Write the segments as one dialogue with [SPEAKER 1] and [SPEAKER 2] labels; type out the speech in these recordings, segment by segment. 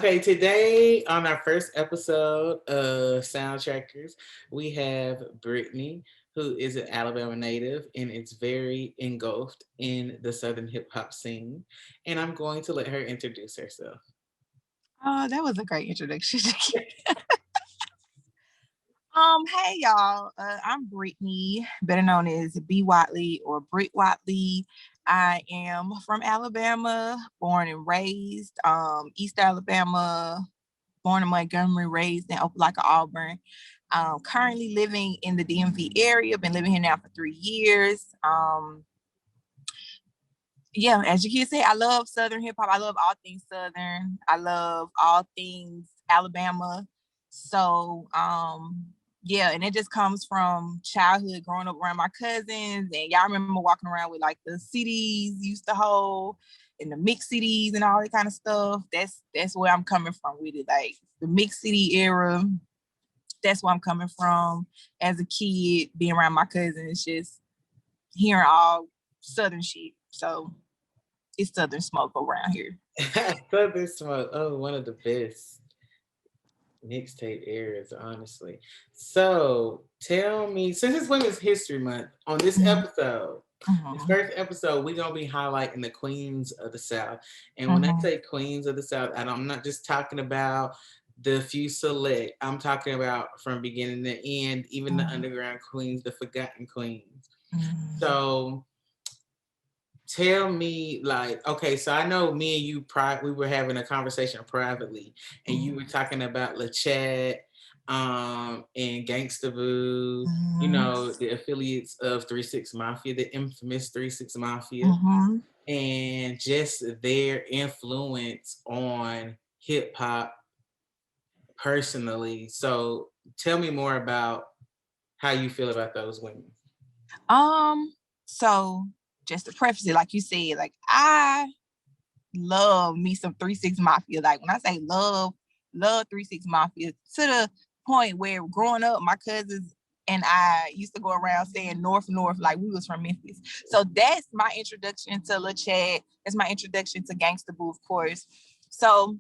[SPEAKER 1] Okay, today on our first episode of Soundtrackers, we have Brittany, who is an Alabama native and is very engulfed in the Southern hip hop scene. And I'm going to let her introduce herself.
[SPEAKER 2] Oh, that was a great introduction. Hey y'all. I'm Brittany, better known as B. Watley or Britt Watley. I am from Alabama, born and raised, East Alabama, born in Montgomery, raised in Opelika, Auburn. Currently living in the DMV area. Been living here now for 3 years. Yeah, as you can see, I love Southern hip hop. I love all things Southern. I love all things Alabama. So, yeah, and it just comes from childhood, growing up around my cousins, and y'all remember walking around with like the CDs used to hold, and the mix CDs and all that kind of stuff. That's where I'm coming from with it, like the mix CD era. That's where I'm coming from as a kid, being around my cousins, just hearing all Southern shit. So it's Southern smoke around here.
[SPEAKER 1] Southern Smoke. Oh, one of the best mixtape eras, honestly. So tell me, since it's Women's History Month, on this episode, this
[SPEAKER 2] Mm-hmm.
[SPEAKER 1] first episode, we're gonna be highlighting the queens of the South. And when I
[SPEAKER 2] Mm-hmm.
[SPEAKER 1] say queens of the South, I'm not just talking about the few select. I'm talking about from beginning to end, even the underground queens, the forgotten queens.
[SPEAKER 2] Mm-hmm.
[SPEAKER 1] So tell me, like, okay, so I know me and you we were having a conversation privately, and you were talking about LeChat and Gangsta Boo, you
[SPEAKER 2] Mm-hmm.
[SPEAKER 1] know, the affiliates of 3 6 Mafia, the infamous 3 6 Mafia,
[SPEAKER 2] Mm-hmm.
[SPEAKER 1] and just their influence on hip hop personally. So tell me more about how you feel about those women.
[SPEAKER 2] So just to preface it, like you said, like I love me some 3 6 Mafia. Like when I say love 3 6 Mafia to the point where growing up, my cousins and I used to go around saying North North like we was from Memphis. So that's my introduction to Lil Chad. That's my introduction to Gangsta Boo, of course. So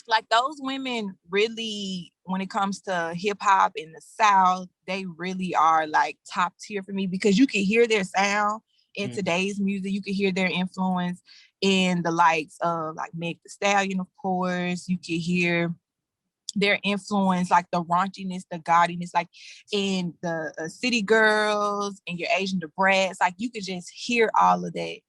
[SPEAKER 2] like those women really, when it comes to hip hop in the South, they really are like top tier for me because you can hear their sound in today's music. You can hear their influence in the likes of like Meg Thee Stallion, of course. You can hear their influence, like the raunchiness, the gaudiness, like in the City Girls and your Asian the Brats. Like you could just hear all of that.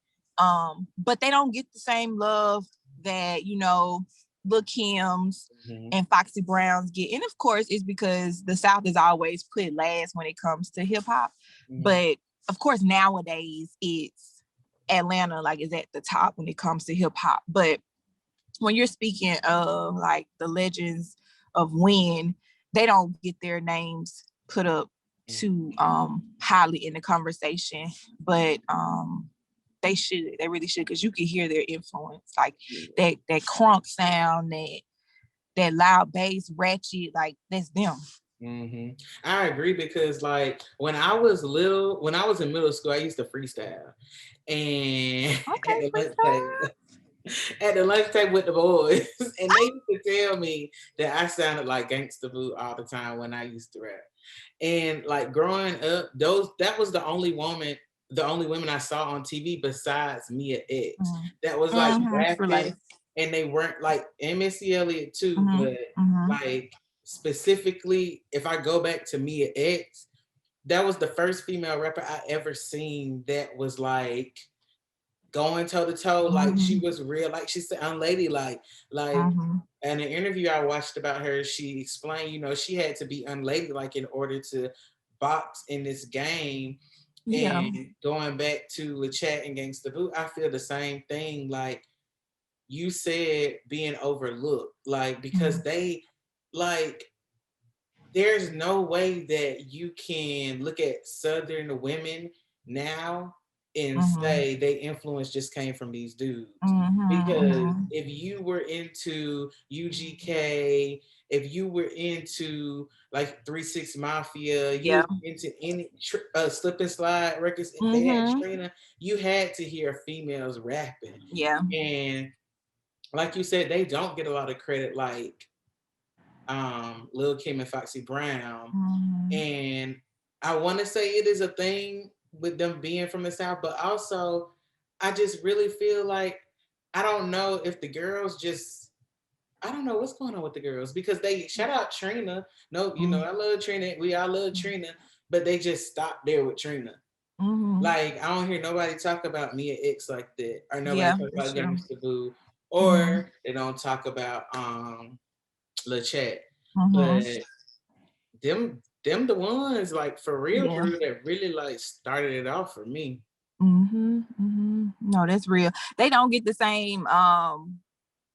[SPEAKER 2] But they don't get the same love that, you know, Lil Kim's and Foxy Brown's get. And of course, it's because the South is always put last when it comes to hip hop. But of course, nowadays it's Atlanta like is at the top when it comes to hip hop. But when you're speaking of like the legends of when, they don't get their names put up too highly in the conversation. But they really should, because you can hear their influence, like that crunk sound, that loud bass, ratchet, like that's them.
[SPEAKER 1] I agree because like when I was little, when I was in middle school, I used to freestyle, and at
[SPEAKER 2] Okay,
[SPEAKER 1] the lunch
[SPEAKER 2] freestyle.
[SPEAKER 1] table, at the lunch table with the boys, and they used to tell me that I sounded like Gangsta Boo all the time when I used to rap. And like growing up, that was the only women I saw on TV besides Mia X that was like rapping,
[SPEAKER 2] Relate.
[SPEAKER 1] and they weren't like and Missy Elliott too, but like specifically, if I go back to Mia X, that was the first female rapper I ever seen that was like going toe to toe, like she was real, like she said, unladylike. Like in an interview I watched about her, she explained, you know, she had to be unladylike in order to box in this game.
[SPEAKER 2] Yeah.
[SPEAKER 1] And going back to LeChat and Gangsta Boo, I feel the same thing. Like you said, being overlooked, like because they like there's no way that you can look at Southern women now and say they influence just came from these dudes. Because if you were into UGK, if you were into like 3 6 Mafia, you
[SPEAKER 2] Yeah.
[SPEAKER 1] was into any Slip and Slide records, if they had Trina, you had to hear females rapping.
[SPEAKER 2] Yeah.
[SPEAKER 1] And like you said, they don't get a lot of credit like Lil Kim and Foxy Brown. And I want to say it is a thing with them being from the South, but also I just really feel like I don't know if the girls just I don't know what's going on with the girls because they shout out Trina. No, you know, I love Trina. We all love Trina, but they just stopped there with Trina. Like I don't hear nobody talk about Mia X like that, or nobody talk about Gangsta Boo, or they don't talk about Lil Chat. But them the ones like for real that really like started it off for me.
[SPEAKER 2] No, that's real. They don't get the same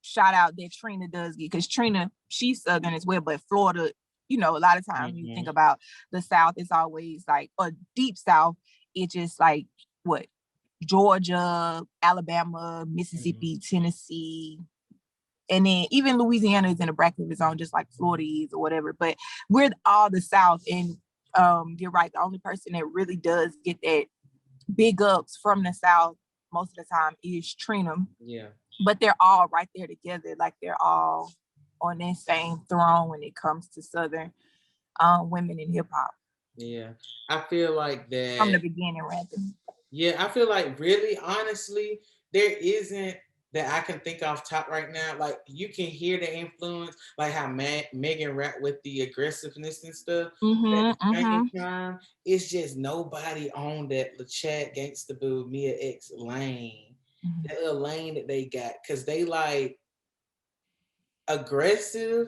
[SPEAKER 2] shout out that Trina does get, because Trina, she's Southern as well, but Florida, you know, a lot of times when you think about the South, it's always like a deep South. It's just like what? Georgia, Alabama, Mississippi, Tennessee, and then even Louisiana is in a bracket of its own, just like Florida is or whatever. But we're all the South, and you're right. The only person that really does get that big ups from the South most of the time is Trina.
[SPEAKER 1] Yeah.
[SPEAKER 2] But they're all right there together. Like they're all on that same throne when it comes to Southern women in hip hop.
[SPEAKER 1] Yeah. I feel like that
[SPEAKER 2] from the beginning, rather.
[SPEAKER 1] Yeah, I feel like really honestly, there isn't that I can think off top right now. Like you can hear the influence, like how Megan rap with the aggressiveness and stuff. At the same time, it's just nobody on that LeChat, Gangsta Boo, Mia X lane. That little lane that they got, because they like aggressive,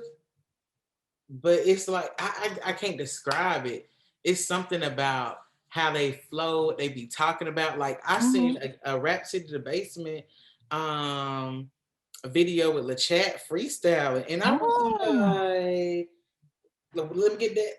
[SPEAKER 1] but it's like I can't describe it. It's something about how they flow, what they be talking about. Like I seen a Rap City the Basement a video with LeChat freestyling, and I was like, let me get that.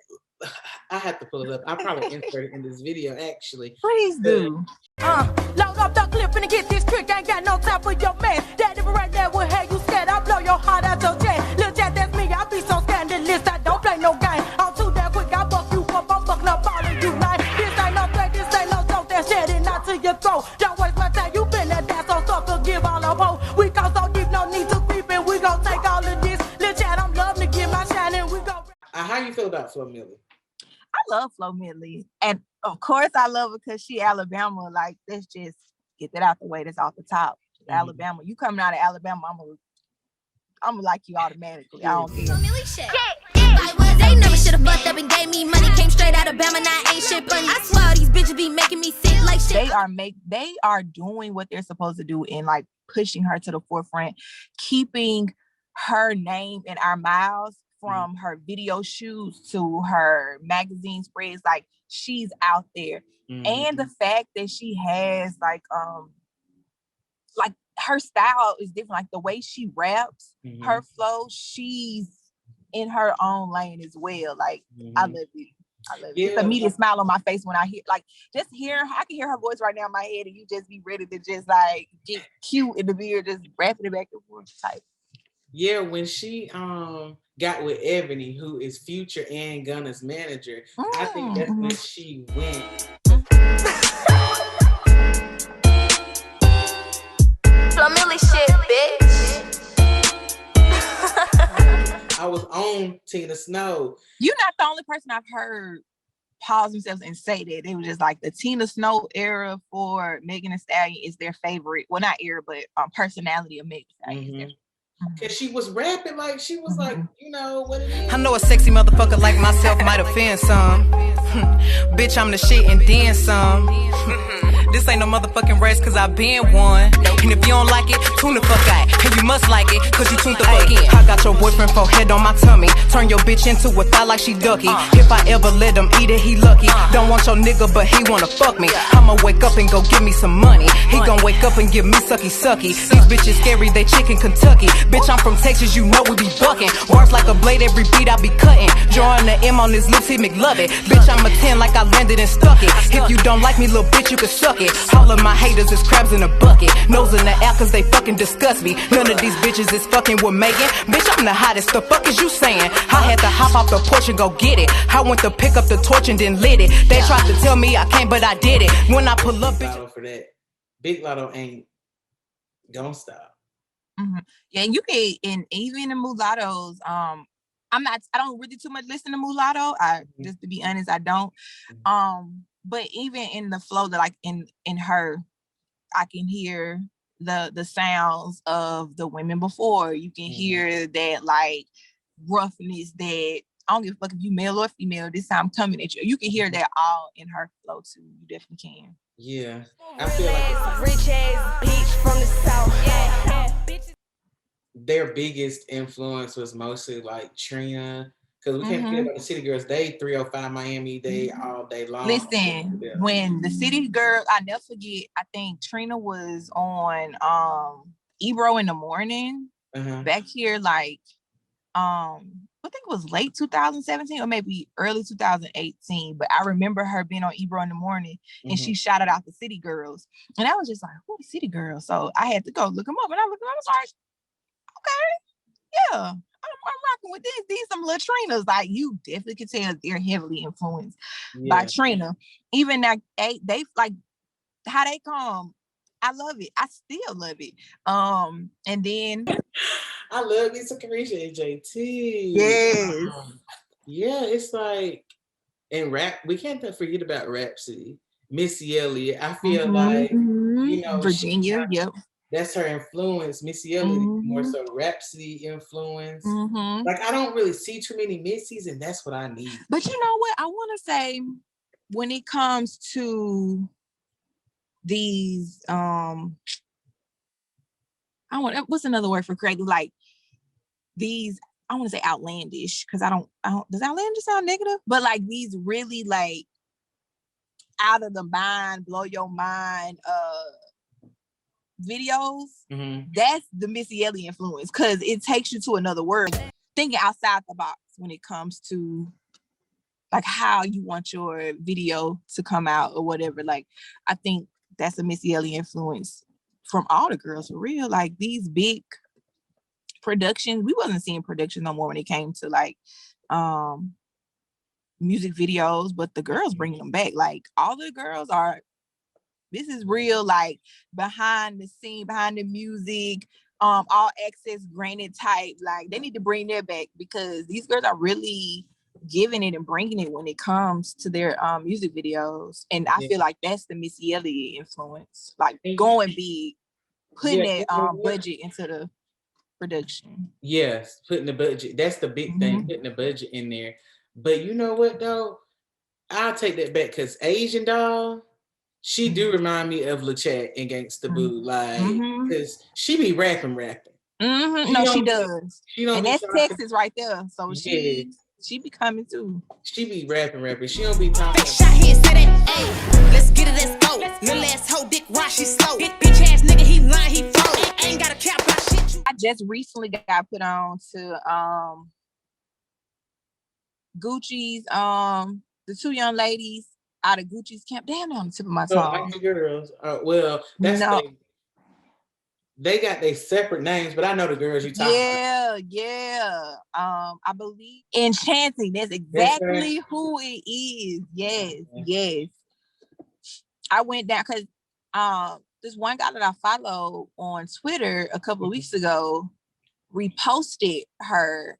[SPEAKER 1] I have to pull it up. I'll probably insert it in this video actually.
[SPEAKER 2] Please do.
[SPEAKER 3] Load up the clip and get this trick. Ain't got no time for your man. That nigga right there will have you scared. I'll blow your heart out your chest. Lil' Jack, that's me. I be so scandalous. I don't play no game. I'm too damn quick. I fuck you up. I'm fucking up all of you, man. This ain't no threat. This ain't no joke. That shit is not to your throat. Don't waste my time. You been that dance on stuff to give all our hope. We go so deep, no need to creep, and we gon' take all of this. Lil' Jack, I'm loving to get my shine, and we gon'
[SPEAKER 1] how you feel about Flo Milli?
[SPEAKER 2] I love Flo Milli, and of course I love her because she Alabama. Like, let's just get that out the way. That's off the top. Alabama, you coming out of Alabama, I'm gonna like you automatically. I don't care.
[SPEAKER 3] They never should have fucked up and gave me money. Came straight out of Bama, now ain't shit funny. I swear these bitches be making me sick like shit.
[SPEAKER 2] They are doing what they're supposed to do and like pushing her to the forefront, keeping her name in our mouths. From her video shoots to her magazine spreads, like she's out there. And the fact that she has like her style is different, like the way she raps, her flow, she's in her own lane as well. Like I love it. Yeah. It's immediate smile on my face when I hear, like, just hear, I can hear her voice right now in my head, and you just be ready to just like get cute in the beard, just rapping it back and forth type.
[SPEAKER 1] Yeah, when she got with Ebony, who is Future and Gunna's manager, I think that's when she went.
[SPEAKER 3] Flo Milli shit, bitch.
[SPEAKER 1] I was on Tina Snow.
[SPEAKER 2] You're not the only person I've heard pause themselves and say that. It was just like the Tina Snow era for Megan Thee Stallion is their favorite. Well, not era, but personality of Megan Thee Stallion.
[SPEAKER 1] Cause she was rapping like she was like, you know what it is.
[SPEAKER 4] I know a sexy motherfucker like myself might offend some. Bitch, I'm the shit and then some. This ain't no motherfucking race cause I been one. And if you don't like it, tune the fuck out. And you must like it cause you tuned the fuck in. I got your boyfriend for head on my tummy. Turn your bitch into a thigh like she ducky. If I ever let him eat it, he lucky. Don't want your nigga but he wanna fuck me. I'ma wake up and go give me some money. He gon' wake up and give me sucky sucky. These bitches scary, they chicken Kentucky. Bitch, I'm from Texas, you know we be bucking. Bars like a blade, every beat I be cutting. Drawing the M on his lips, he McLovin'. Bitch, I'm a 10 like I landed and stuck it. If you don't like me, little bitch, you can suck it. All of my haters is crabs in a bucket. Nose in the air cause they fucking disgust me. None of these bitches is fucking with Megan. Bitch, I'm the hottest, the fuck is you saying? I had to hop off the porch and go get it. I went to pick up the torch and then lit it. They tried to tell me I can't, but I did it. When I pull up, bitch.
[SPEAKER 1] For that. Big Lotto ain't gonna stop.
[SPEAKER 2] Yeah, and you can, and even the mulattoes. I don't really too much listen to mulatto. Just to be honest, I don't. But even in the flow that like in her, I can hear the sounds of the women before. You can hear that like roughness that I don't give a fuck if you male or female, this time coming at you. You can hear that all in her flow too. You definitely can.
[SPEAKER 1] Yeah. I feel like
[SPEAKER 3] rich ass bitch from the south. Yeah.
[SPEAKER 1] Their biggest influence was mostly like Trina. Because we can't forget about the City Girls. They 305 Miami Day all day long.
[SPEAKER 2] Listen, when the City Girl, I never forget, I think Trina was on Ebro in the morning back here, like I think it was late 2017 or maybe early 2018. But I remember her being on Ebro in the morning and she shouted out the City Girls. And I was just like, who are the City Girls? So I had to go look them up. And I was like, okay, yeah. I'm rocking with this. These some little Trinas. Like you definitely can tell they're heavily influenced by Trina. Even that they like how they come. I love it. I still love it. And then
[SPEAKER 1] I love me some Carisha and JT.
[SPEAKER 2] Yes.
[SPEAKER 1] Yeah, it's like and rap. We can't forget about Rhapsody, Missy Elliott. I feel like you know
[SPEAKER 2] Virginia. Yep.
[SPEAKER 1] That's her influence. Missy Elliott more so Rhapsody influence. Like I don't really see too many Missies, and that's what I need.
[SPEAKER 2] But you know what? I want to say when it comes to these, what's another word for creative? Like these, I want to say outlandish because I don't. Does outlandish sound negative? But like these really like out of the mind, blow your mind, videos, that's the Missy Elliott influence because it takes you to another world, thinking outside the box when it comes to like how you want your video to come out or whatever. Like I think that's a Missy Elliott influence from all the girls for real. Like these big productions, we wasn't seeing production no more when it came to like music videos, but the girls bringing them back. Like all the girls are, this is real, like behind the scene, behind the music, all access granted type. Like they need to bring that back because these girls are really giving it and bringing it when it comes to their music videos. And I feel like that's the Missy Elliott influence, like going big, putting that budget into the production.
[SPEAKER 1] Yes, putting the budget. That's the big thing, putting the budget in there. But you know what though? I'll take that back because Asian Doll, she do remind me of LeChat and Gangsta Boo, like because she be rapping.
[SPEAKER 2] No, she does.
[SPEAKER 1] She don't.
[SPEAKER 2] And that's Texas right there. So she be coming too.
[SPEAKER 1] She be rapping. She don't be talking.
[SPEAKER 4] Shot here, say that, hey, let's get it, let's go. Little ass hoe dick, why she slow? Bitch ass nigga, he lying, he froze. Ain't got a cap, I shit you.
[SPEAKER 2] I just recently got put on to Gucci's the two young ladies out of Gucci's camp. Damn, on the tip of my tongue.
[SPEAKER 1] The girls. Well, that's they got their separate names, but I know the girls you talking about.
[SPEAKER 2] Yeah. I believe Enchanting. That's exactly who it is. Yes. I went down because this one guy that I follow on Twitter a couple of weeks ago reposted her.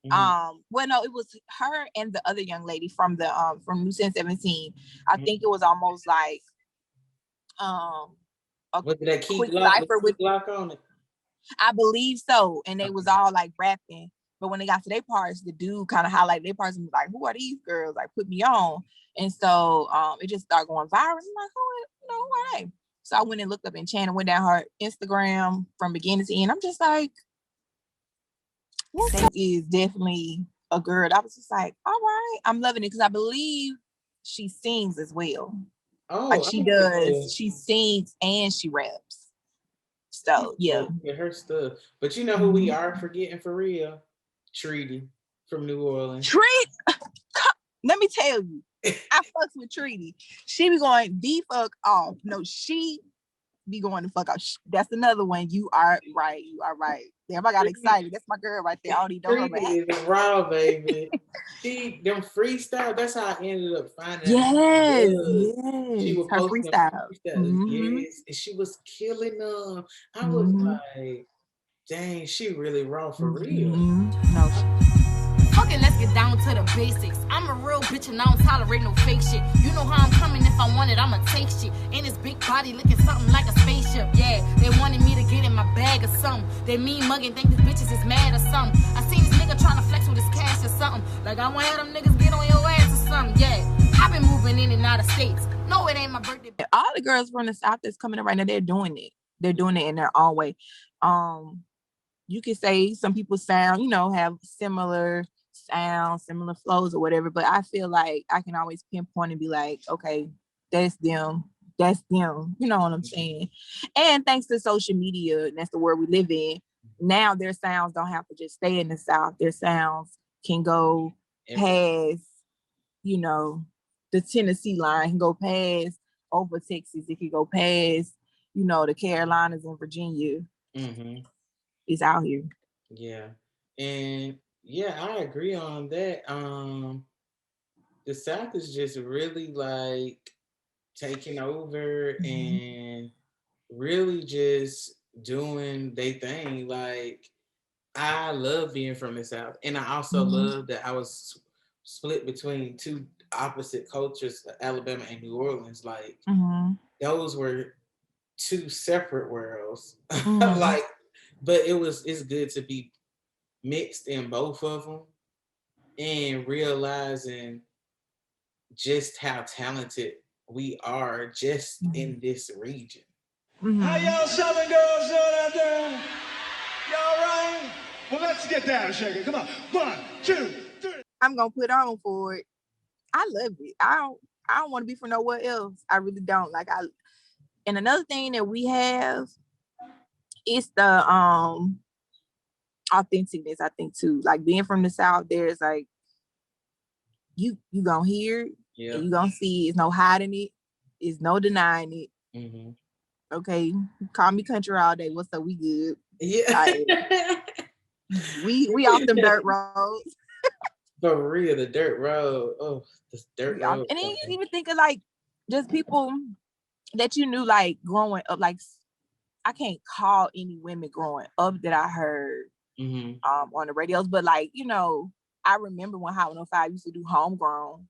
[SPEAKER 2] Well, no, it was her and the other young lady from the from New 17. I think it was almost like a
[SPEAKER 1] that
[SPEAKER 2] quick cipher with
[SPEAKER 1] block on it.
[SPEAKER 2] I believe so. And they was all like rapping. But when they got to their parts, the dude kind of highlighted their parts and was like, who are these girls? Like, put me on. And so it just started going viral. I'm like, who are they? So I went and looked up Enchanted, went down her Instagram from beginning to end. I'm just like, that is definitely a girl. I was just like, all right, I'm loving it because I believe she sings as well.
[SPEAKER 1] Oh,
[SPEAKER 2] like she does. She sings and she raps. So yeah,
[SPEAKER 1] her stuff. But you know who we are forgetting for real? Treaty from New Orleans.
[SPEAKER 2] Let me tell you, I fucks with Treaty. She be going the fuck off. No, she be going the fuck off. That's another one. You are right. Damn, I got excited. That's my girl right there. I already know her.
[SPEAKER 1] Treaty is raw, baby. Them freestyle. That's how I ended up finding.
[SPEAKER 2] Yes.
[SPEAKER 1] She would
[SPEAKER 2] her
[SPEAKER 1] post
[SPEAKER 2] freestyle.
[SPEAKER 1] Yes, and she was killing them. I was like, Dang, she really raw for real.
[SPEAKER 2] No.
[SPEAKER 5] Fuck it, let's get down to the basics. I'm a real bitch and I don't tolerate no fake shit. You know how I'm coming, if I want it, I'ma take shit. And this big body looking something like a spaceship. Yeah, they wanted me to get in my bag or something. They mean mugging, think these bitches is mad or something. I seen this nigga trying to flex with his cash or something. Like I want to have them niggas get on your ass or something. Yeah, I've been moving in and out of states. No, it ain't my birthday.
[SPEAKER 2] All the girls from the South that's coming in right now, they're doing it. They're doing it in their own way. You could say some people sound, you know, have similar sounds, similar flows or whatever, but I feel like I can always pinpoint and be like, okay, that's them. You know what I'm saying? And thanks to social media, and that's the world we live in, now their sounds don't have to just stay in the South. Their sounds can go past, you know, the Tennessee line, can go past over Texas. It can go past, you know, the Carolinas and Virginia. Is out here.
[SPEAKER 1] Yeah. And yeah, I agree on that. The South is just really like taking over and really just doing their thing. Like I love being from the South, and I also love that I was split between two opposite cultures, Alabama and New Orleans. Like those were two separate worlds. Like, but it's good to be mixed in both of them and realizing just how talented we are just in this region.
[SPEAKER 6] How y'all Southern girls doing out there? Y'all right? Well, let's get down, shake it. Come on. 1, 2, 3.
[SPEAKER 2] I'm gonna put on for it. I love it. I don't want to be for nowhere else. I really don't. And another thing that we have is the authenticness, I think too. Like being from the South, there's like you gonna hear it, and you gonna see it's no hiding it, it's no denying it. Okay, call me country all day. What's up? We good. Yeah. We off them dirt roads.
[SPEAKER 1] For real, the dirt road. Oh, the dirt road.
[SPEAKER 2] And then you even think of like just people that you knew like growing up. Like I can't call any women growing up that I heard on the radios, but like, you know, I remember when Hot 105 used to do homegrown.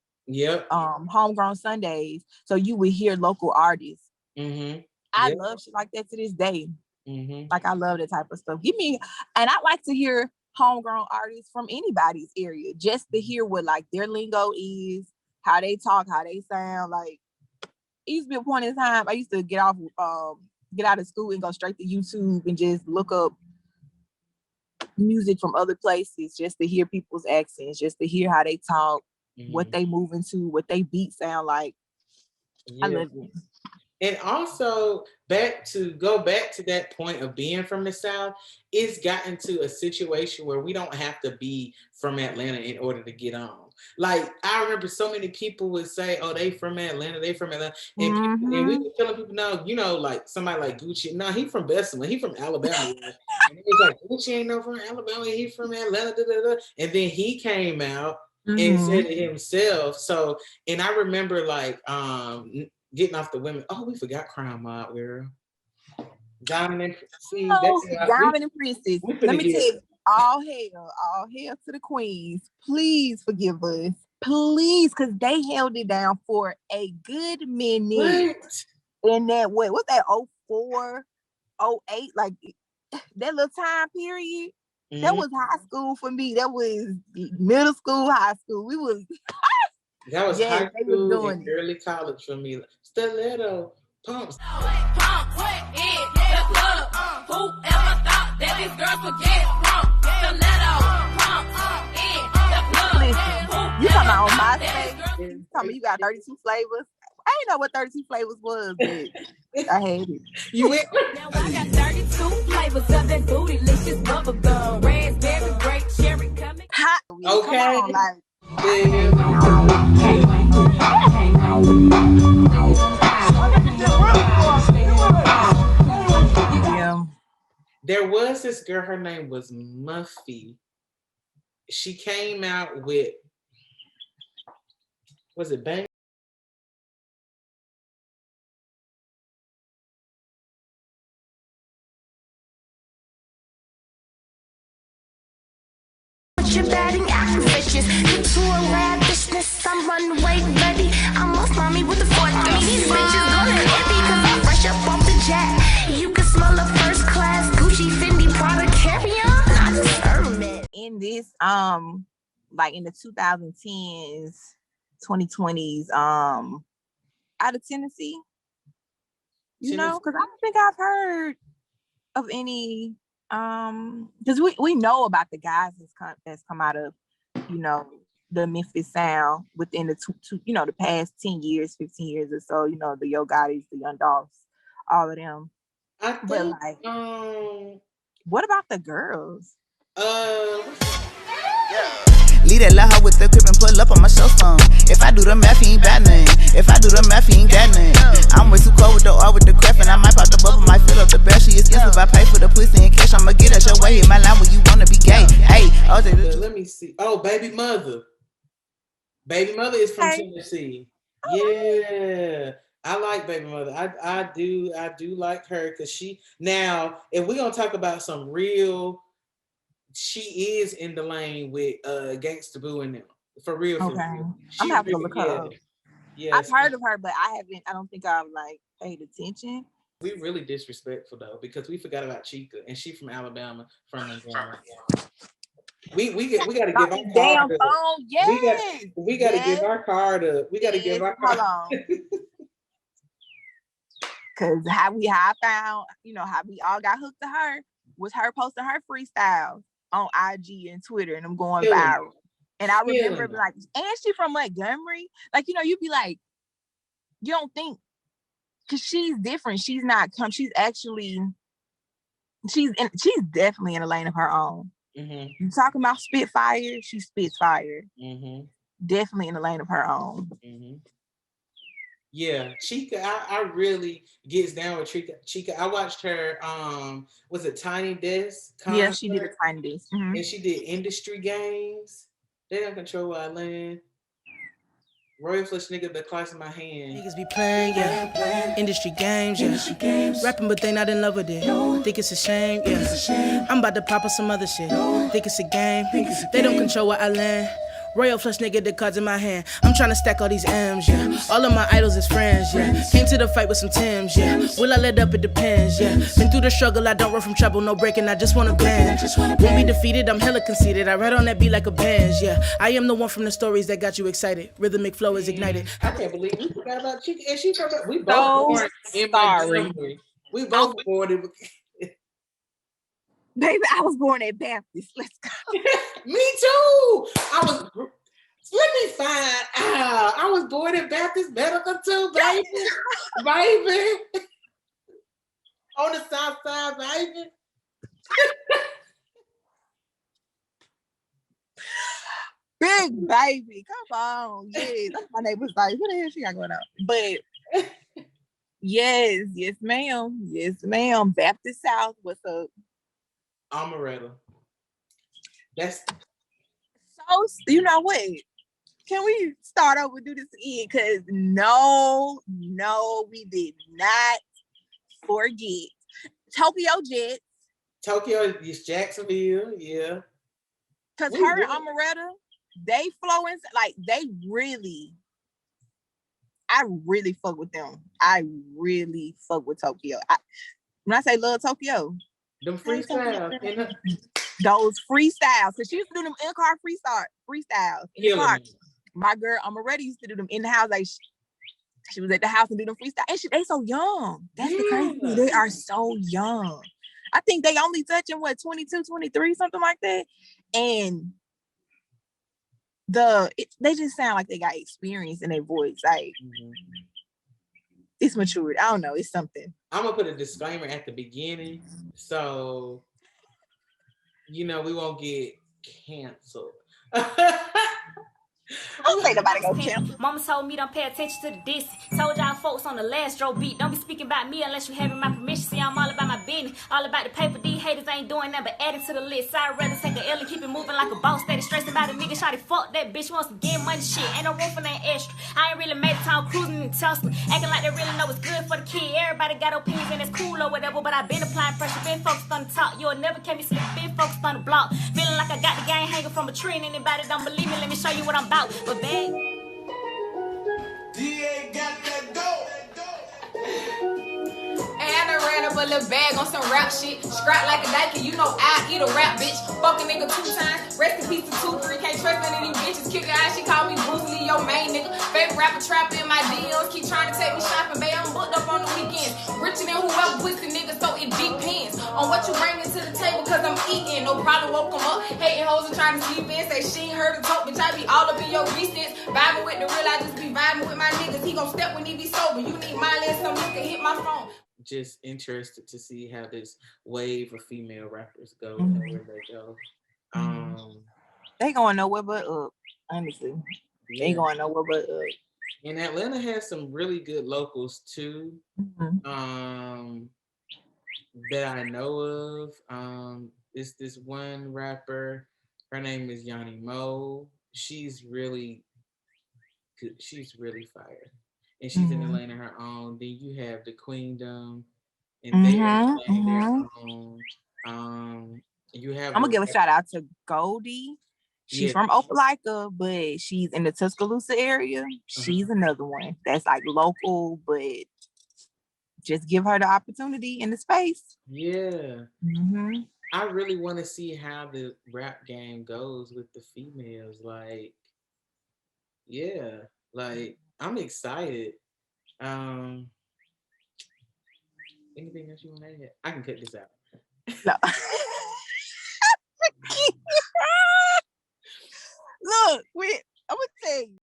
[SPEAKER 2] Homegrown Sundays. So you would hear local artists. I love shit like that to this day. Like I love that type of stuff. And I like to hear homegrown artists from anybody's area, just to hear what like their lingo is, how they talk, how they sound. Like it used to be a point in time I used to get out of school and go straight to YouTube and just look up music from other places just to hear people's accents, just to hear how they talk, what they move into, what they beat sound like. I love it.
[SPEAKER 1] And also go back to that point of being from the South, it's gotten to a situation where we don't have to be from Atlanta in order to get on. Like I remember so many people would say, "Oh, they from Atlanta, they from Atlanta," and we were telling people, "No, you know, like somebody like Gucci, no, he from Bessemer, he from Alabama." And it was like Gucci ain't no from Alabama, he from Atlanta. Da, da, da. And then he came out and said it himself. So, and I remember like getting off the women. Oh, we forgot Crime Mob, girl. Diamond
[SPEAKER 2] and Princess. Let me tell you, all hail to the queens. Please forgive us. Please, because they held it down for a good minute. In that, what's that, 04, 08? Like that little time period. That was high school for me. That was middle school, high school.
[SPEAKER 1] That was high school and early college for me. Stiletto, pumps.
[SPEAKER 5] Pump, in the club. Whoever thought that these girls would get wrong? Stiletto, pump, in the club.
[SPEAKER 2] Listen, you talking about on MySpace? You talking you got 32 flavors? I didn't know what 32 flavors was, but I had it.
[SPEAKER 1] You went.
[SPEAKER 3] Now I got 32 flavors of that bootylicious bubble gum, raspberry, grape, cherry, coming.
[SPEAKER 2] Hot.
[SPEAKER 1] Okay.
[SPEAKER 2] Come on, like.
[SPEAKER 1] Yeah. There was this girl, her name was Muffy. She came out with, was it Bang?
[SPEAKER 7] batting acquisitions. Get to a lavishness, I'm runway ready. I'm off mommy with the foot. These bitches gonna hit me cause I'm fresh up off the jet. You can smell the first class Gucci, Fendi, Prada, carry on. I deserve it.
[SPEAKER 2] In this, like in the 2010s, 2020s, out of Tennessee, you know, because I don't think I've heard of any, because we know about the guys that's come out of, you know, the Memphis sound within the you know, the past 10 years, 15 years or so, you know, the Yo Gottis, the Young Dolphs, all of them.
[SPEAKER 1] I think,
[SPEAKER 2] but like, what about the girls?
[SPEAKER 8] Lead that let her with the crib and pull up on my show song. If I do the math, he ain't bad nothing. If I do the math, he ain't got nothing. I'm way too cold with the R with the craft, and I might pop the bubble, might fill up the bell. She expensive, I pay for the pussy in cash. I'ma get at your way, hit my line when you wanna be gay. Hey,
[SPEAKER 1] let me see. Oh, Baby Mother. Baby Mother is from Tennessee. Yeah. I like Baby Mother. I do like her because she, now if we're gonna talk about some real, she is in the lane with Gangsta Boo and them. For real.
[SPEAKER 2] Okay.
[SPEAKER 1] For real.
[SPEAKER 2] I'm having to look her up.
[SPEAKER 1] Yes.
[SPEAKER 2] I've heard of her, but I don't think I've like paid attention.
[SPEAKER 1] We really disrespectful though, because we forgot about Chica, and she from Alabama, from Louisiana. We gotta give our
[SPEAKER 2] damn
[SPEAKER 1] card
[SPEAKER 2] phone. Yes.
[SPEAKER 1] We gotta give our card up. We gotta give our card.
[SPEAKER 2] Hold on. Cause how I found, you know, how we all got hooked to her was her posting her freestyles on IG and Twitter, and I'm going viral. And I remember like, and she from Montgomery. Like, you know, you'd be like, you don't think, cause she's different. She's not she's actually, she's definitely in a lane of her own.
[SPEAKER 1] Mm-hmm.
[SPEAKER 2] You talking about Spitfire? She spits fire.
[SPEAKER 1] Mm-hmm.
[SPEAKER 2] Definitely in a lane of her own.
[SPEAKER 1] Mm-hmm. Yeah, Chica, I really gets down with Chica. I watched her, was it Tiny Desk?
[SPEAKER 2] Yeah, she did a Tiny Desk. Mm-hmm.
[SPEAKER 1] And she did Industry Games. They don't control where I land. Royal Flush nigga, the class in my hand.
[SPEAKER 9] Niggas be playing, yeah. Industry games, yeah. Rapping, but they not in love with it. Think it's a shame, yeah. I'm about to pop up some other shit. Think it's a game. They don't control where I land. Royal Flush nigga, the cards in my hand. I'm trying to stack all these M's, yeah. All of my idols is friends, yeah. Came to the fight with some Tims, yeah. Will I let up? It depends, yeah. Been through the struggle, I don't run from trouble, no breaking, I just wanna bend. Won't be defeated, I'm hella conceited. I ride on that beat like a Benz, yeah. I am the one from the stories that got you excited. Rhythmic flow is ignited.
[SPEAKER 1] I can't believe we forgot about Chica. And she from, we both born in Montgomery. We both born in.
[SPEAKER 2] Baby, I was born at Baptist. Let's go.
[SPEAKER 1] Me too. Let me find out. I was born in Baptist Medical too, baby. Baby. On the south side, baby.
[SPEAKER 2] Big baby. Come on. Yes. That's my neighbor's like, what the hell she got going on? But yes, ma'am. Yes, ma'am. Baptist South, what's up?
[SPEAKER 1] Amaretta. That's
[SPEAKER 2] so, you know what? Can we start over, do this again? Because no, we did not forget Tokyo Jets.
[SPEAKER 1] Tokyo is Jacksonville, yeah.
[SPEAKER 2] Because her and Amaretta, they flow in, like, they really, I really fuck with them. I really fuck with Tokyo. When I say love Tokyo,
[SPEAKER 1] them freestyles.
[SPEAKER 2] Those freestyles. Because she used to do them in-car freestyles. In the car. My girl Amaretta used to do them in the house. Like, she was at the house and do them freestyle. And they so young. That's the crazy thing. They are so young. I think they only touching, 22, 23, something like that. And they just sound like they got experience in their voice. Like, it's matured. I don't know. It's something.
[SPEAKER 1] I'm going to put a disclaimer at the beginning. So, you know, we won't get canceled.
[SPEAKER 2] Don't say nobody go cancel.
[SPEAKER 5] Mama told me don't pay attention to the distance. Told y'all folks on the last row beat, don't be speaking about me unless you having my permission. See, I'm all about my business, all about the paper. These haters ain't doing nothing but adding to the list. I'd rather take a L and keep it moving like a boss. Steady stressing about a nigga, shawty fuck that bitch. Wants to get money shit, ain't no room for that extra. I ain't really made it time cruising in Tesla, acting like they really know what's good for the kid. Everybody got opinions and it's cool or whatever, but I've been applying pressure, been focused on the top. You'll never catch me slip, been focused on the block. Feeling like I got the game hanging from a tree, and anybody don't believe me, let me show you what I'm about. But babe,
[SPEAKER 6] DA got that dope.
[SPEAKER 10] And I ran up a little bag on some rap shit. Scrap like a dyke, you know I eat a rap bitch. Fuck a nigga 2 times. Rest in peace to 2, 3. Can't trust none of these bitches. Kick her out, she call me Bruce Lee, your main nigga. Favorite rapper trap in my DMs. Keep trying to take me shopping, babe. I'm booked up on the weekends. Richer than whoever pussy nigga, so it depends on what you bring to the table, cause I'm eating. No problem, woke them up. Hating hoes and trying to sleep in. Say she ain't heard a talk, bitch. I be all up in your recess. Vibing with the real, I just be vibing with my niggas. He gon' step when he be sober. You need my list, some nigga hit my phone.
[SPEAKER 1] Just interested to see how this wave of female rappers go and where they go.
[SPEAKER 2] They going nowhere but up, honestly. They going nowhere but up.
[SPEAKER 1] And Atlanta has some really good locals too. That I know of. It's this one rapper. Her name is Yanni Mo. She's really good. She's really fire. And she's in Atlanta her own. Then you have the Queendom, and they're playing their own. You have.
[SPEAKER 2] I'm gonna give a shout out to Goldie. She's from Opelika, but she's in the Tuscaloosa area. She's another one that's like local, but just give her the opportunity in the space.
[SPEAKER 1] Yeah. I really want to see how the rap game goes with the females. Like, yeah, like I'm excited. Anything else you want to add? I can cut this out.
[SPEAKER 2] No.